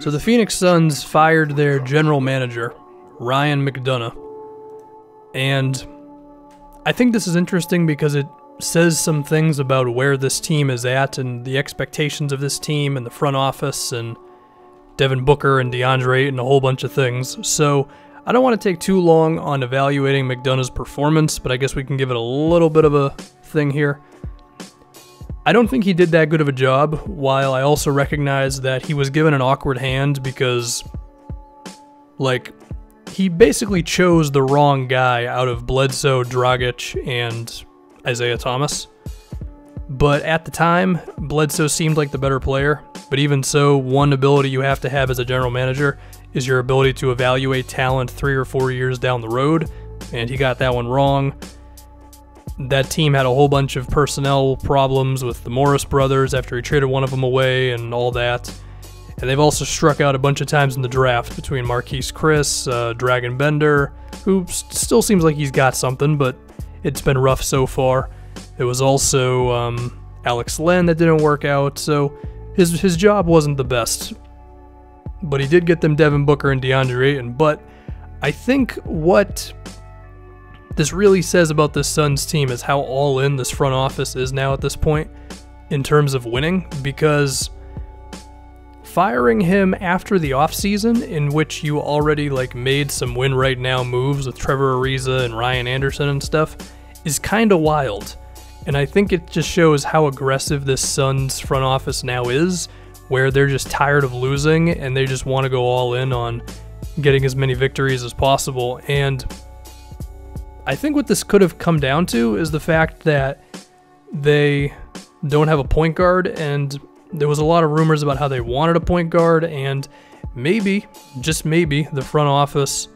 So the Phoenix Suns fired their general manager, Ryan McDonough. And I think this is interesting because it says some things about where this team is at and the expectations of this team and the front office and Devin Booker and DeAndre and a whole bunch of things. So I don't want to take too long on evaluating McDonough's performance, but I guess we can give it a little bit of a thing here. I don't think he did that good of a job, while I also recognize that he was given an awkward hand because, like, he basically chose the wrong guy out of Bledsoe, Dragic, and Isaiah Thomas. But at the time, Bledsoe seemed like the better player. But even so, one ability you have to have as a general manager is your ability to evaluate talent 3 or 4 years down the road, and he got that one wrong. That team had a whole bunch of personnel problems with the Morris brothers after he traded one of them away and all that. And they've also struck out a bunch of times in the draft between Marquise Chris, Dragon Bender, who still seems like he's got something, but it's been rough so far. There was also Alex Len that didn't work out, so his job wasn't the best. But he did get them Devin Booker and DeAndre Ayton. But I think what this really says about this Suns team is how all in this front office is now at this point in terms of winning, because firing him after the offseason, in which you already made some win right now moves with Trevor Ariza and Ryan Anderson and stuff, is kind of wild. And I think it just shows how aggressive this Suns front office now is, where they're just tired of losing and they just want to go all in on getting as many victories as possible. And I think what this could have come down to is the fact that they don't have a point guard, and there was a lot of rumors about how they wanted a point guard, and maybe, just maybe, the front office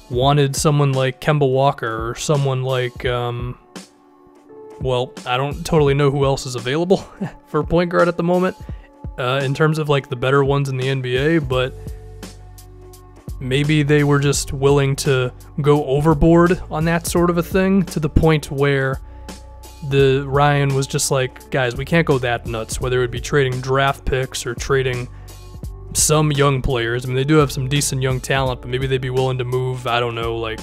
wanted someone like Kemba Walker or someone like, well, I don't totally know who else is available for point guard at the moment in terms of the better ones in the NBA, but maybe they were just willing to go overboard on that sort of a thing, to the point where the Ryan was just like, guys, we can't go that nuts, whether it would be trading draft picks or trading some young players. I mean, they do have some decent young talent, but maybe they'd be willing to move, I don't know,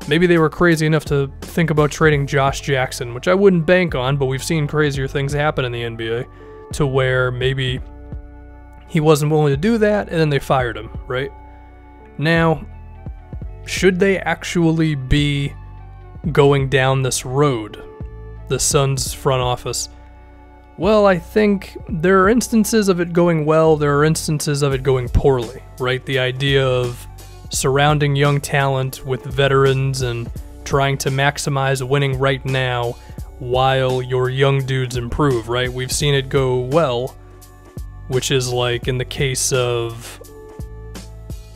maybe they were crazy enough to think about trading Josh Jackson, which I wouldn't bank on, but we've seen crazier things happen in the NBA, to where maybe he wasn't willing to do that, and then they fired him, right? Now, should they actually be going down this road, the Suns front office? Well, I think there are instances of it going well, there are instances of it going poorly, right? The idea of surrounding young talent with veterans and trying to maximize winning right now while your young dudes improve, right? We've seen it go well, which is in the case of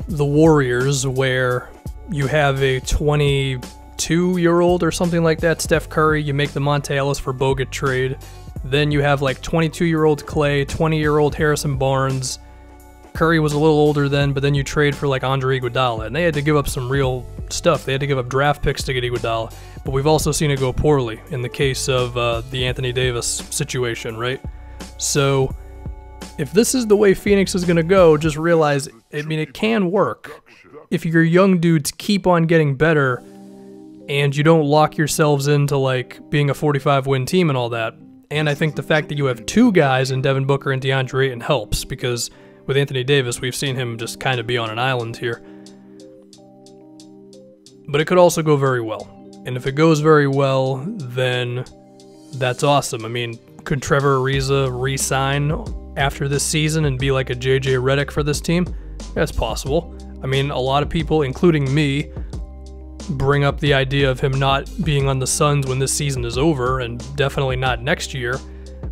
the Warriors, where you have a 22-year-old or something like that, Steph Curry, you make the Monte Ellis for Bogut trade, then you have 22-year-old Clay, 20-year-old Harrison Barnes. Curry was a little older then, but then you trade for Andre Iguodala, and they had to give up some real stuff. They had to give up draft picks to get Iguodala, but we've also seen it go poorly in the case of the Anthony Davis situation, right? So if this is the way Phoenix is going to go, just realize, I mean, it can work if your young dudes keep on getting better and you don't lock yourselves into being a 45-win team and all that. And I think the fact that you have two guys in Devin Booker and DeAndre Ayton helps, because with Anthony Davis, we've seen him just kind of be on an island here. But it could also go very well. And if it goes very well, then that's awesome. I mean, could Trevor Ariza re-sign after this season and be like a JJ Redick for this team? That's possible. I mean, a lot of people, including me, bring up the idea of him not being on the Suns when this season is over, and definitely not next year.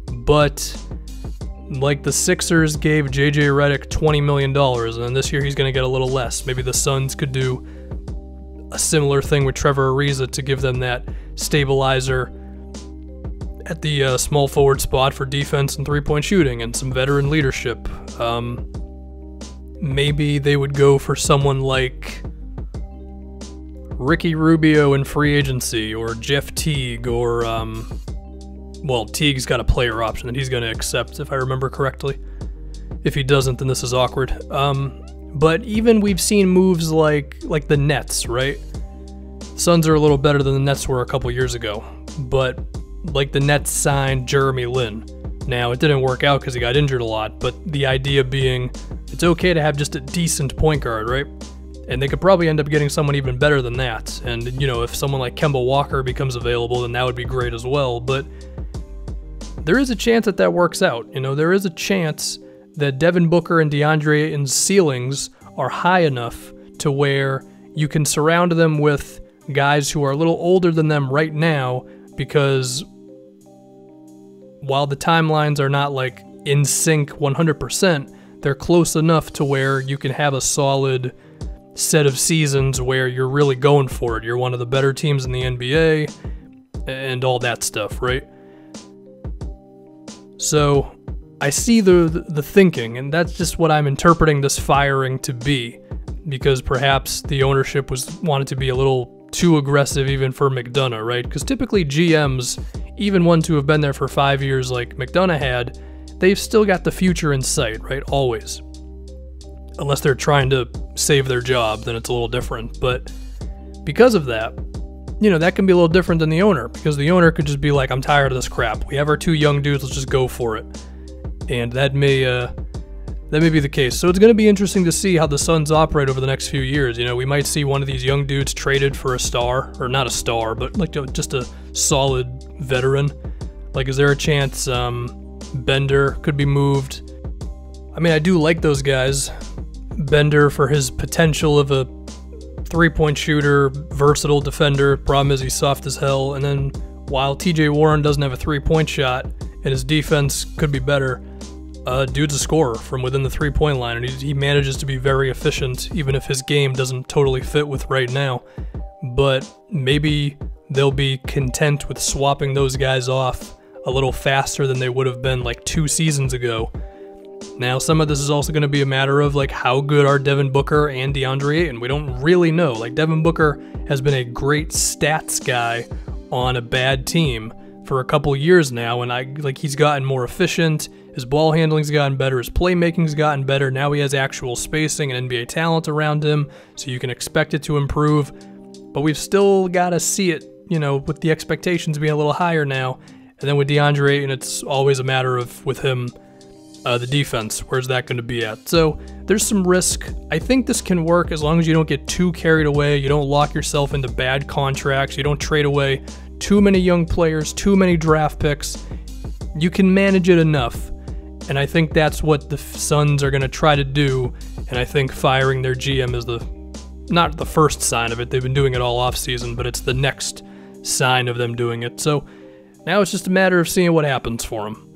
But the Sixers gave JJ Redick $20 million, and this year he's going to get a little less. Maybe the Suns could do a similar thing with Trevor Ariza to give them that stabilizer at the small forward spot for defense and three-point shooting and some veteran leadership. Maybe they would go for someone like Ricky Rubio in free agency, or Jeff Teague, or well, Teague's got a player option that he's going to accept, if I remember correctly. If he doesn't, then this is awkward. But even we've seen moves like the Nets, right? Suns are a little better than the Nets were a couple years ago, but like the Nets signed Jeremy Lin. Now, it didn't work out because he got injured a lot, but the idea being it's okay to have just a decent point guard, right? And they could probably end up getting someone even better than that. And, you know, if someone like Kemba Walker becomes available, then that would be great as well. But there is a chance that works out. You know, there is a chance that Devin Booker and DeAndre Ayton's ceilings are high enough to where you can surround them with guys who are a little older than them right now, because while the timelines are not like in sync 100%, they're close enough to where you can have a solid set of seasons where you're really going for it. You're one of the better teams in the NBA and all that stuff, right? So I see the thinking, and that's just what I'm interpreting this firing to be, because perhaps the ownership wanted to be a little too aggressive even for McDonough, right? Because typically GMs, even ones who have been there for 5 years like McDonough had, they've still got the future in sight, right? Always. Unless they're trying to save their job, then it's a little different. But because of that, you know, that can be a little different than the owner, because the owner could just be like, I'm tired of this crap. We have our 2 young dudes, let's just go for it. And that may be the case. So it's going to be interesting to see how the Suns operate over the next few years. You know, we might see one of these young dudes traded for a star, or not a star, but like just a solid veteran. Like, is there a chance Bender could be moved? I mean, I do like those guys. Bender for his potential of a three-point shooter, versatile defender. Problem is he's soft as hell. And then while TJ Warren doesn't have a three-point shot and his defense could be better, dude's a scorer from within the three-point line, and he manages to be very efficient, even if his game doesn't totally fit with right now. But maybe they'll be content with swapping those guys off a little faster than they would have been like 2 seasons ago. Now, some of this is also going to be a matter of like how good are Devin Booker and DeAndre Ayton. We don't really know. Like, Devin Booker has been a great stats guy on a bad team for a couple years now, and he's gotten more efficient. His ball handling's gotten better. His playmaking's gotten better. Now he has actual spacing and NBA talent around him, so you can expect it to improve. But we've still got to see it, you know, with the expectations being a little higher now. And then with DeAndre Ayton, it's always a matter of, with him, the defense. Where's that going to be at? So there's some risk. I think this can work as long as you don't get too carried away. You don't lock yourself into bad contracts. You don't trade away too many young players, too many draft picks. You can manage it enough. And I think that's what the Suns are going to try to do. And I think firing their GM is not the first sign of it. They've been doing it all offseason, but it's the next sign of them doing it. So now it's just a matter of seeing what happens for them.